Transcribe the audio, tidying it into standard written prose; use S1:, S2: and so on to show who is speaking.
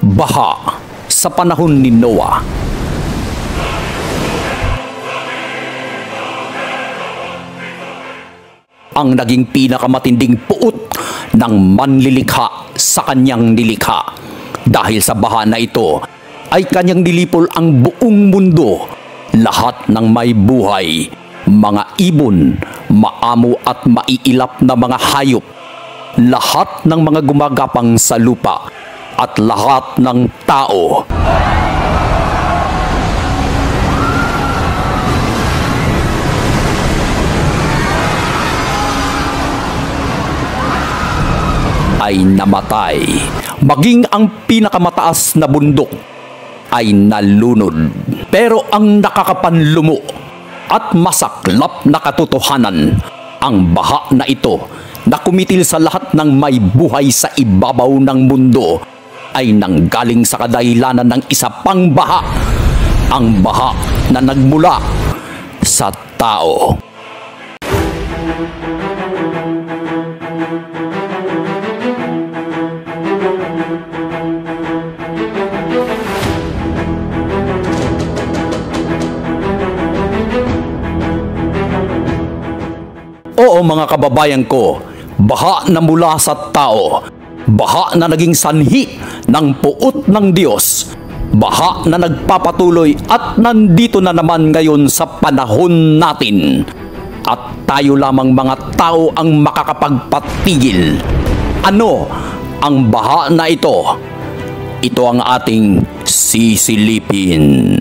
S1: Baha sa panahon ni Noah. Ang naging pinakamatinding puot ng manlilikha sa kanyang nilikha. Dahil sa baha na ito ay kanyang nilipol ang buong mundo, lahat ng may buhay, mga ibon, maamo at maiilap na mga hayop, lahat ng mga gumagapang sa lupa, at lahat ng tao. Ay namatay, maging ang pinakamataas na bundok ay nalunod. Pero ang nakakapanlumo at masaklap na katotohanan, ang baha na ito na kumitil sa lahat ng may buhay sa ibabaw ng mundo ay nanggaling sa kadahilanan ng isa pang baha, ang baha na nagmula sa tao. Oo mga kababayan ko, baha na mula sa tao, baha na naging sanhi ng puot ng Diyos, baha na nagpapatuloy at nandito na naman ngayon sa panahon natin. At tayo lamang mga tao ang makakapagpatigil. Ano ang baha na ito? Ito ang ating sisilipin.